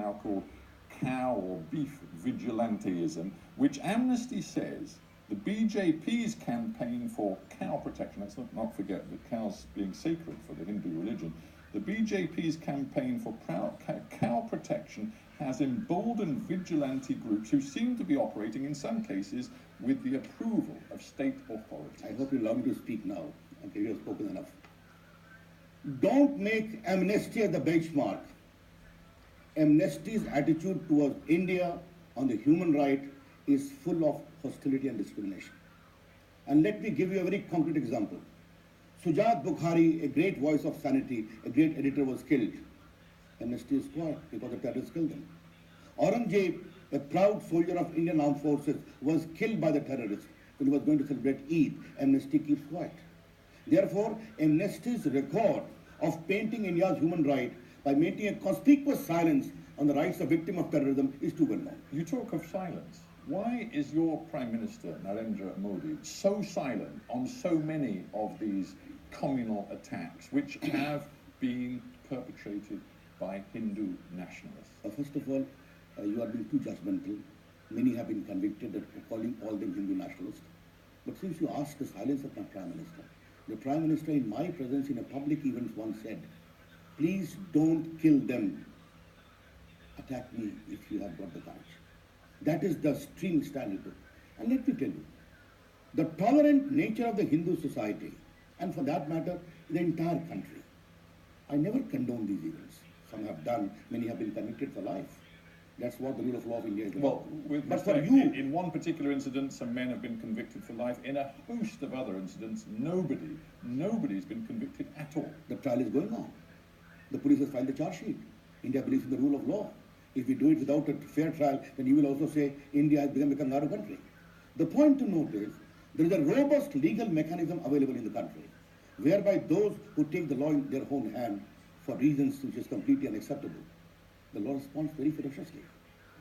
now called cow or beef vigilanteism, which Amnesty says the BJP's campaign for cow protection, let's not forget that cows being sacred for the Hindu religion, the BJP's campaign for cow protection has emboldened vigilante groups who seem to be operating in some cases with the approval of state authorities. I hope you allow me to speak now. Okay, you have spoken enough. Don't make Amnesty as the benchmark. Amnesty's attitude towards India on the human right is full of hostility and discrimination. And let me give you a very concrete example. Sujat Bukhari, a great voice of sanity, a great editor, was killed. Amnesty is quiet because the terrorists killed him. Aurangzeb, a proud soldier of Indian armed forces, was killed by the terrorists when he was going to celebrate Eid. Amnesty keeps quiet. Therefore, Amnesty's record of painting India's human right by maintaining a conspicuous silence on the rights of victims of terrorism is too well known. You talk of silence. Why is your Prime Minister, Narendra Modi, so silent on so many of these communal attacks which have been perpetrated by Hindu nationalists? First of all, you are being too judgmental. Many have been convicted of calling all them Hindu nationalists. But since you asked the silence of my Prime Minister, the Prime Minister in my presence in a public event once said, please don't kill them. Attack me if you have got the courage. That is the extreme stand he took. And let me tell you, the tolerant nature of the Hindu society, and for that matter, the entire country, I never condone these events. Some have done, many have been convicted for life. That's what the rule of law of India is about. Well, but for you, in one particular incident, some men have been convicted for life. In a host of other incidents, nobody's been convicted at all. The trial is going on. The police has filed the charge sheet. India believes in the rule of law. If we do it without a fair trial, then you will also say India has become a kangaroo country. The point to note is, there is a robust legal mechanism available in the country, whereby those who take the law in their own hand for reasons which is completely unacceptable, the law responds very ferociously.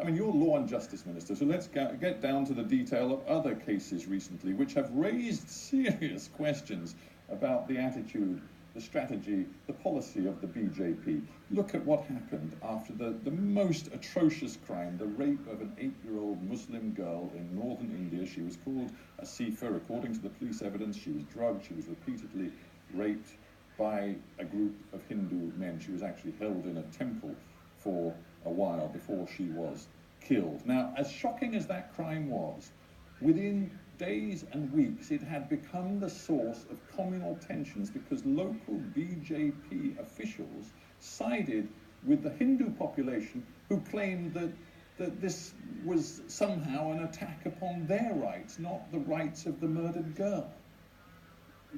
I mean, you're Law and Justice Minister, so let's get down to the detail of other cases recently which have raised serious questions about the attitude, the strategy, the policy of the BJP. Look at what happened after the most atrocious crime, the rape of an 8-year-old Muslim girl in northern India. She was called Asifa. According to the police evidence, she was drugged, she was repeatedly raped by a group of Hindu men. She was actually held in a temple for a while before she was killed. Now, as shocking as that crime was, within days and weeks it had become the source of communal tensions because local BJP officials sided with the Hindu population who claimed that this was somehow an attack upon their rights, not the rights of the murdered girl.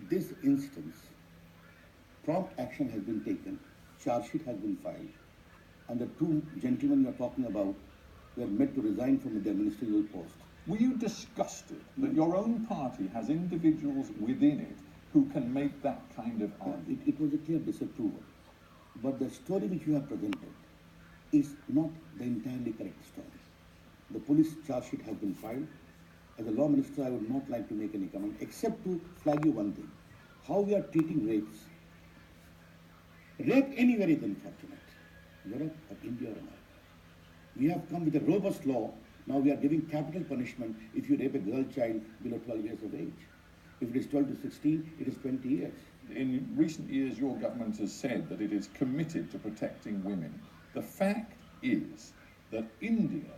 This instance, prompt action has been taken, charge sheet has been filed, and the two gentlemen you are talking about were made to resign from their ministerial post. Were you disgusted that your own party has individuals within it who can make that kind of argument? It was a clear disapproval. But the story which you have presented is not the entirely correct story. The police charge sheet has been filed. As a law minister, I would not like to make any comment, except to flag you one thing. How we are treating rapes. Rape anywhere is unfortunate. Europe or India or not. We have come with a robust law. Now we are giving capital punishment if you rape a girl child below 12 years of age. If it is 12 to 16, it is 20 years. In recent years, your government has said that it is committed to protecting women. The fact is that India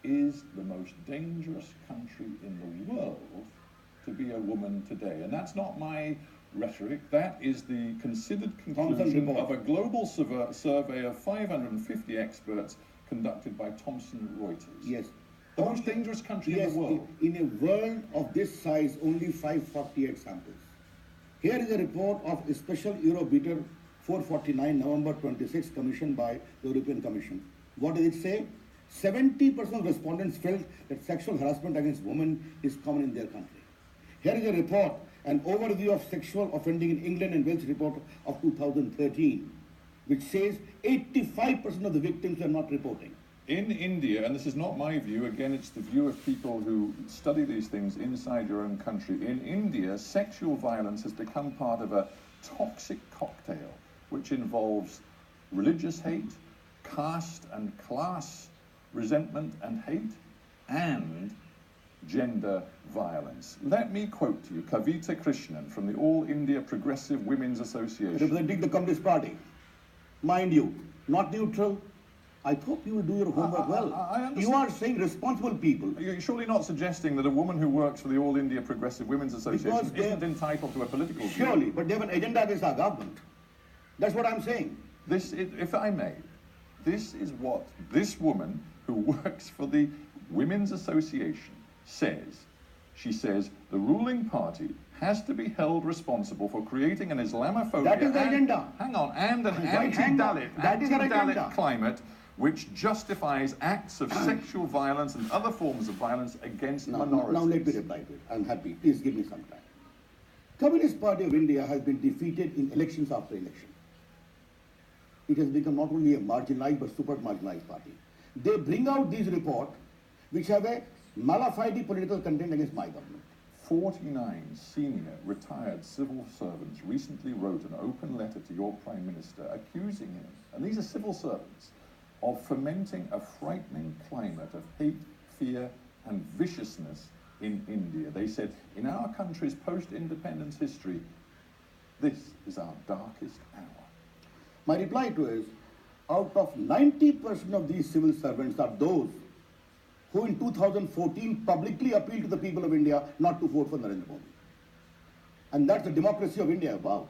is the most dangerous country in the world to be a woman today. And that's not my rhetoric. That is the considered conclusion of a global survey of 550 experts conducted by Thomson Reuters. Yes. The most dangerous country in the world. In a world of this size, only 548 samples. Here is a report of a special Eurobeater 449, November 26, commissioned by the European Commission. What does it say? 70% of respondents felt that sexual harassment against women is common in their country. Here is a report, an overview of sexual offending in England and Wales report of 2013, which says 85% of the victims are not reporting. In India, and this is not my view, again, it's the view of people who study these things inside your own country. In India, sexual violence has become part of a toxic cocktail, which involves religious hate, caste and class resentment and hate, and gender violence. Let me quote to you Kavita Krishnan from the All India Progressive Women's Association. Representing the Communist Party. Mind you, not neutral. I hope you will do your homework well. I understand. You are saying responsible people. You're surely not suggesting that a woman who works for the All India Progressive Women's Association isn't entitled to a political view. Surely, but they have an agenda against our government. That's what I'm saying. If I may, this is what this woman who works for the Women's Association says. She says the ruling party has to be held responsible for creating an Islamophobia That is the agenda. Hang on, and an anti-Dalit climate which justifies acts of sexual violence and other forms of violence against minorities. Now let me reply to it. I'm happy. Please give me some time. Communist Party of India has been defeated in elections after election. It has become not only a marginalized but super marginalized party. They bring out these reports which have a malafide political content against my government. 49 senior retired civil servants recently wrote an open letter to your Prime Minister accusing him, and these are civil servants, of fomenting a frightening climate of hate, fear, and viciousness in India. They said, in our country's post-independence history, this is our darkest hour. My reply to is, out of 90% of these civil servants are those who in 2014 publicly appealed to the people of India not to vote for Narendra Modi. And that's the democracy of India about.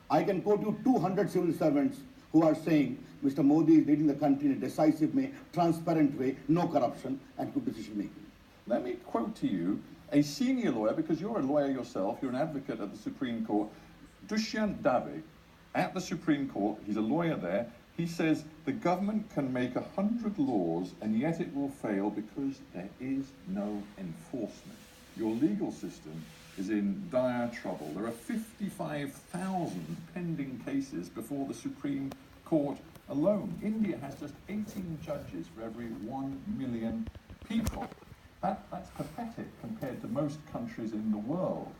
I can quote you 200 civil servants who are saying Mr. Modi is leading the country in a decisive way, transparent way, no corruption, and good decision making. Let me quote to you a senior lawyer, because you're a lawyer yourself, you're an advocate at the Supreme Court, Dushyant Dave, at the Supreme Court, he's a lawyer there, he says the government can make 100 laws and yet it will fail because there is no enforcement. Your legal system is in dire trouble. There are 55,000 pending cases before the Supreme Court alone. India has just 18 judges for every 1 million people. That's pathetic compared to most countries in the world.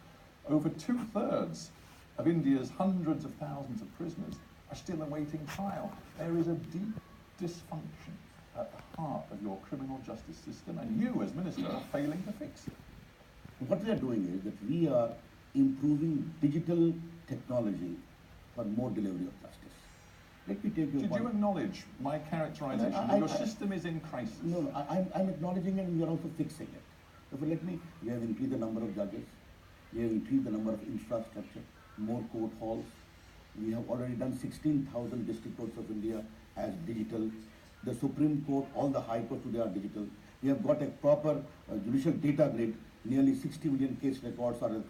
Over 2/3 of India's hundreds of thousands of prisoners are still awaiting trial. There is a deep dysfunction at the heart of your criminal justice system, and you, as Minister, are failing to fix it. What we are doing is that we are improving digital technology for more delivery of justice. Let me take you. Did you acknowledge my characterization that your system is in crisis? No, I'm acknowledging it, and we are also fixing it. Therefore, we have increased the number of judges, we have increased the number of infrastructure, more court halls. We have already done 16,000 district courts of India as digital. The Supreme Court, all the high courts today are digital. We have got a proper judicial data grid. Nearly 60 million case records are in,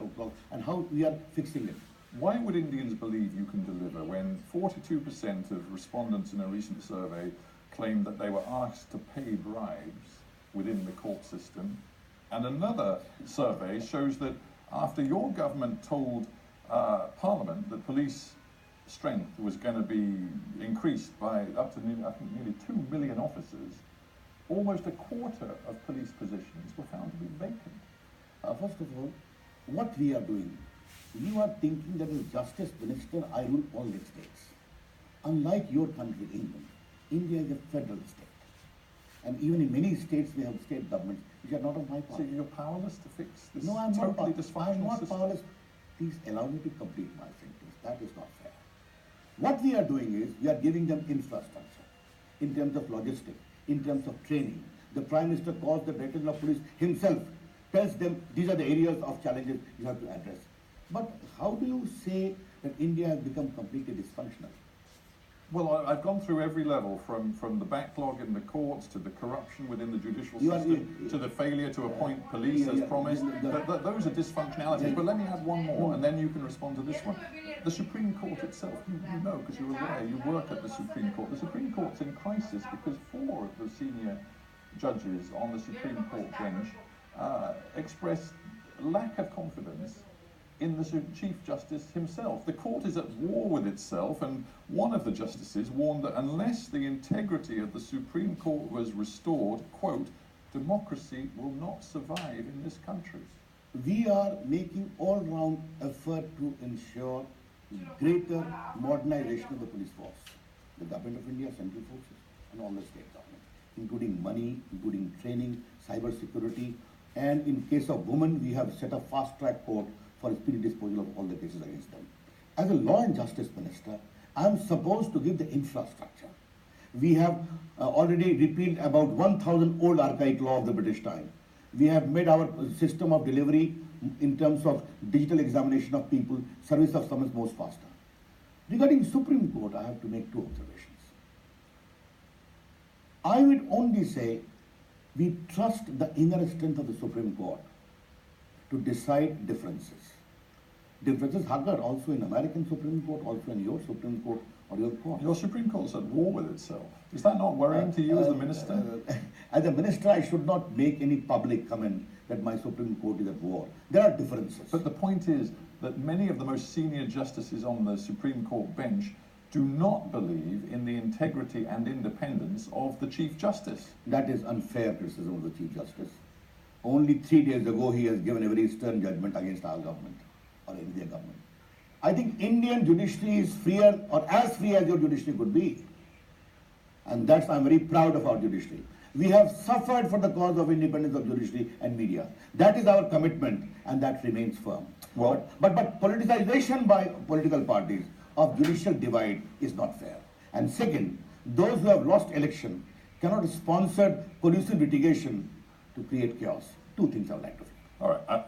and how we are fixing it. Why would Indians believe you can deliver when 42% of respondents in a recent survey claimed that they were asked to pay bribes within the court system? And another survey shows that after your government told Parliament that police strength was going to be increased by up to nearly 2 million officers, almost a quarter of police positions were found to be vacant. First of all, what we are doing, you are thinking that as Justice Minister, I rule all the states. Unlike your country, England, India is a federal state. And even in many states, we have state governments which are not of my party. So you're powerless to fix this No, I'm totally not, dysfunctional I'm not system? powerless. Please allow me to complete my sentence. That is not fair. What we are doing is, we are giving them infrastructure in terms of logistics, in terms of training. The Prime Minister calls the Director of Police himself, tells them these are the areas of challenges you have to address. But how do you say that India has become completely dysfunctional? Well, I've gone through every level, from the backlog in the courts to the corruption within the judicial system to the failure to appoint police as promised. Those are dysfunctionalities. But let me add one more, and then you can respond to this one. The Supreme Court itself, you know, because you're a lawyer, you work at the Supreme Court. The Supreme Court's in crisis because 4 of the senior judges on the Supreme Court bench expressed lack of confidence in the Chief Justice himself. The court is at war with itself, and one of the justices warned that unless the integrity of the Supreme Court was restored, quote, democracy will not survive in this country. We are making all-round effort to ensure greater modernization of the police force. The government of India, central forces, and all the state governments, including money, including training, cyber security, and in case of women, we have set a fast-track court for speedy disposal of all the cases against them. As a law and justice minister, I am supposed to give the infrastructure. We have already repealed about 1,000 old archaic law of the British time. We have made our system of delivery in terms of digital examination of people, service of summons most faster. Regarding Supreme Court, I have to make two observations. I would only say we trust the inner strength of the Supreme Court to decide differences. Differences occur also in American Supreme Court, also in your Supreme Court or your court. Your Supreme Court's at war with itself. Is that not worrying to you as the minister? As a minister, I should not make any public comment that my Supreme Court is at war. There are differences. But the point is that many of the most senior justices on the Supreme Court bench do not believe in the integrity and independence of the Chief Justice. That is unfair criticism of the Chief Justice. Only 3 days ago, he has given a very stern judgment against our government or India government. I think Indian judiciary is freer or as free as your judiciary could be. And that's, I'm very proud of our judiciary. We have suffered for the cause of independence of judiciary and media. That is our commitment and that remains firm. Well, but politicization by political parties of judicial divide is not fair. And second, those who have lost election cannot sponsor collusive litigation to create chaos. Two things I would like to say. all right.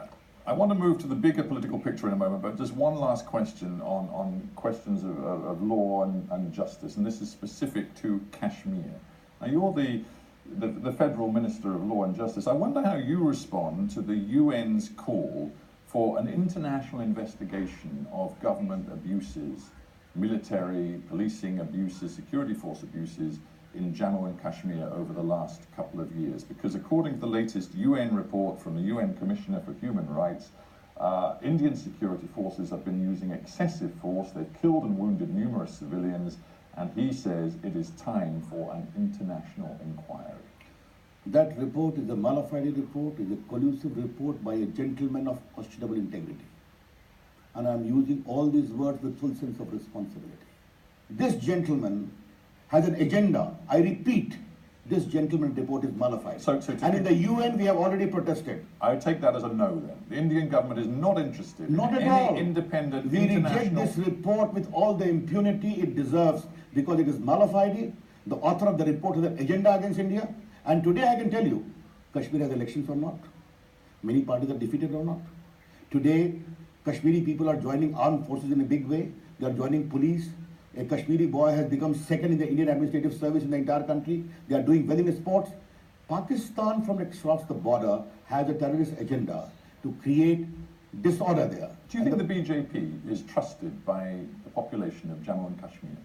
I want to move to the bigger political picture in a moment, but just one last question on questions of law and justice, and this is specific to Kashmir. Now, you're the Federal Minister of Law and Justice. I wonder how you respond to the UN's call for an international investigation of government abuses, military, policing abuses, security force abuses in Jammu and Kashmir over the last couple of years. Because according to the latest UN report from the UN Commissioner for Human Rights, Indian security forces have been using excessive force. They've killed and wounded numerous civilians, and he says it is time for an international inquiry. That report is a mala fide report, is a collusive report by a gentleman of questionable integrity. And I'm using all these words with full sense of responsibility. This gentleman has an agenda. I repeat, this gentleman's report is mala fide. And in the UN, we have already protested. I take that as a no then. The Indian government is not interested not in at any all. independent We international... reject this report with all the impunity it deserves because it is mala fide. The author of the report has an agenda against India. And today I can tell you, Kashmir has elections or not. Many parties are defeated or not. Today, Kashmiri people are joining armed forces in a big way. They are joining police. A Kashmiri boy has become second in the Indian administrative service in the entire country. They are doing well in sports. Pakistan from across the border has a terrorist agenda to create disorder there. Do you think the BJP is trusted by the population of Jammu and Kashmir?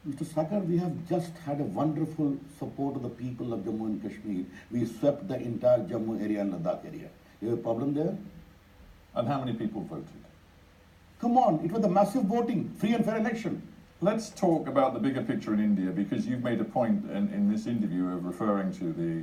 Mr. Sakar, we have just had a wonderful support of the people of Jammu and Kashmir. We swept the entire Jammu area and Ladakh area. You have a problem there? And how many people voted? Come on, it was a massive voting, free and fair election. Let's talk about the bigger picture in India, because you've made a point in this interview of referring to the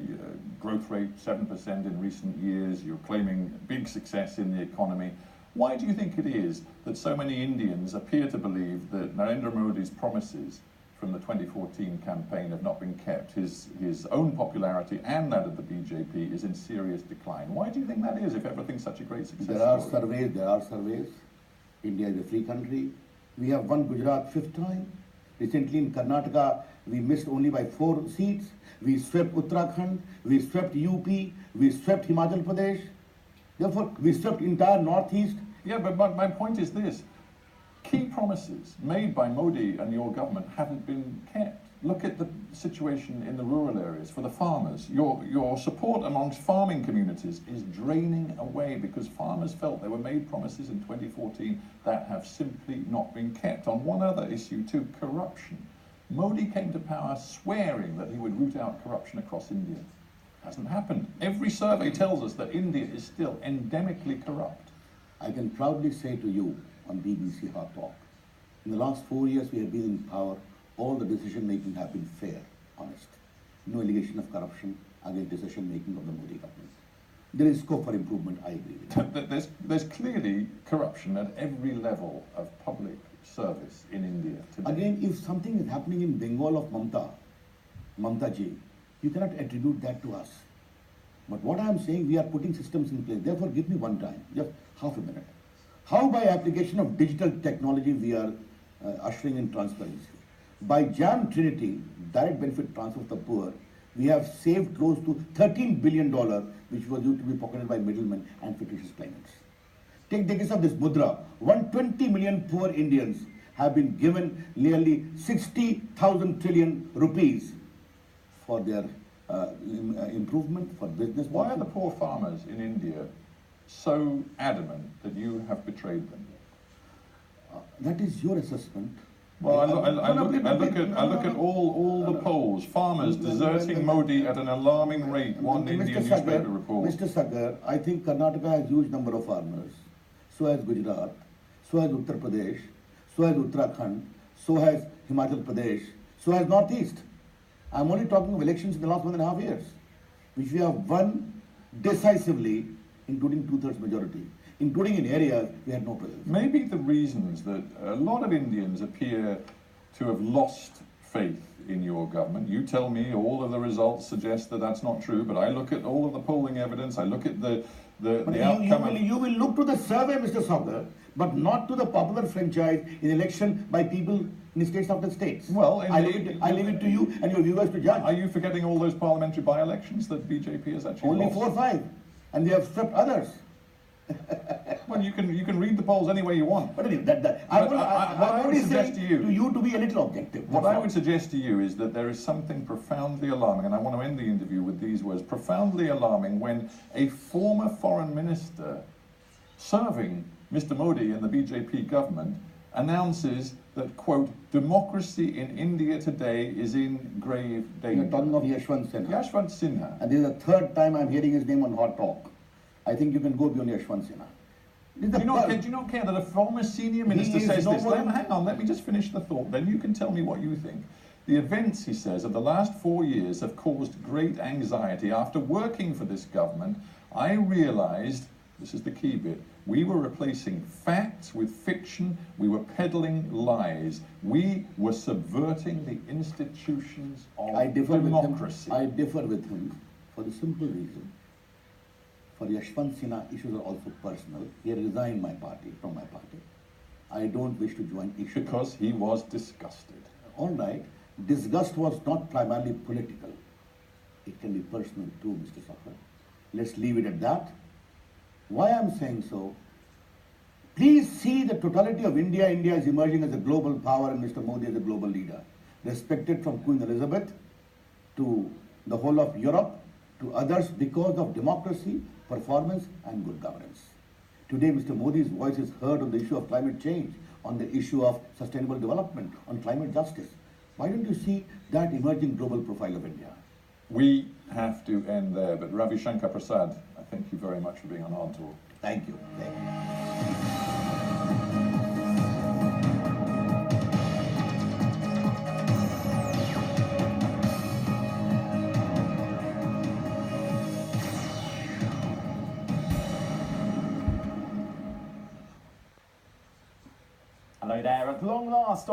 growth rate, 7% in recent years. You're claiming big success in the economy. Why do you think it is that so many Indians appear to believe that Narendra Modi's promises from the 2014 campaign have not been kept? His own popularity and that of the BJP is in serious decline. Why do you think that is, if everything's such a great success There are story? surveys. India is a free country. We have won Gujarat 5th time. Recently in Karnataka, we missed only by 4 seats. We swept Uttarakhand, we swept UP, we swept Himachal Pradesh. Therefore, we swept entire Northeast. Yeah, but my point is this. Key promises made by Modi and your government haven't been kept. Look at the situation in the rural areas for the farmers. Your support amongst farming communities is draining away because farmers felt there were made promises in 2014 that have simply not been kept. On one other issue too, corruption. Modi came to power swearing that he would root out corruption across India. Hasn't happened. Every survey tells us that India is still endemically corrupt. I can proudly say to you on BBC Hard Talk, in the last 4 years we have been in power, all the decision making have been fair, honest. No allegation of corruption against decision making of the Modi government. There is scope for improvement, I agree with you. There's clearly corruption at every level of public service in India today? Again, if something is happening in Bengal of Mamta ji, you cannot attribute that to us. But what I am saying, we are putting systems in place. Therefore, give me one time, just half a minute. How by application of digital technology we are ushering in transparency? By JAM Trinity, direct benefit transfer of the poor, we have saved close to $13 billion, which was due to be pocketed by middlemen and fictitious claimants. Take the case of this Mudra. 120 million poor Indians have been given nearly 60,000 trillion rupees for their improvement, for business. Why are the poor farmers in India so adamant that you have betrayed them? That is your assessment. Well, I look at all the polls. Farmers deserting Modi at an alarming rate. One Indian newspaper report. Mr. Sagar, I think Karnataka has huge number of farmers. So has Gujarat. So has Uttar Pradesh. So has Uttarakhand. So has Himachal Pradesh. So has Northeast. I'm only talking of elections in the last 1.5 years, which we have won decisively, including 2/3 majority, including in areas we had no presence. Maybe the reasons that a lot of Indians appear to have lost faith in your government. You tell me all of the results suggest that that's not true, but I look at all of the polling evidence, I look at the outcome. You will look to the survey, Mr. Sagar, but not to the popular franchise in election by people in the states of the states. Well, I leave it to you and your viewers to judge. Are you forgetting all those parliamentary by-elections that BJP has actually Only lost? 4 or 5, and they have swept others. Well, you can read the polls any way you want. But anyway, I would suggest to you to be a little objective. What I would suggest to you is that there is something profoundly alarming, and I want to end the interview with these words, profoundly alarming when a former foreign minister serving Mr. Modi and the BJP government announces that, quote, democracy in India today is in grave danger. You're talking of Yashwant Sinha. Yashwant Sinha. And this is the 3rd time I'm hearing his name on Hot Talk. I think you can go beyond Yashwant Sinha. Do you not care that a former senior minister says this? Hang on, let me just finish the thought, then you can tell me what you think. The events, he says, of the last 4 years have caused great anxiety. After working for this government, I realized, this is the key bit, we were replacing facts with fiction, we were peddling lies, we were subverting the institutions of democracy. I differ with him for the simple reason. For Yashwant Sinha, issues are also personal. He resigned from my party. I don't wish to join issues. Because he was disgusted. All right. Disgust was not primarily political. It can be personal too, Mr. Sagar. Let's leave it at that. Why I'm saying so? Please see the totality of India. India is emerging as a global power and Mr. Modi as a global leader. Respected from Queen Elizabeth to the whole of Europe to others because of democracy, performance and good governance. Today, Mr. Modi's voice is heard on the issue of climate change, on the issue of sustainable development, on climate justice. Why don't you see that emerging global profile of India? We have to end there, but Ravi Shankar Prasad, I thank you very much for being on our tour. Thank you. Thank you. Hello there, at long last.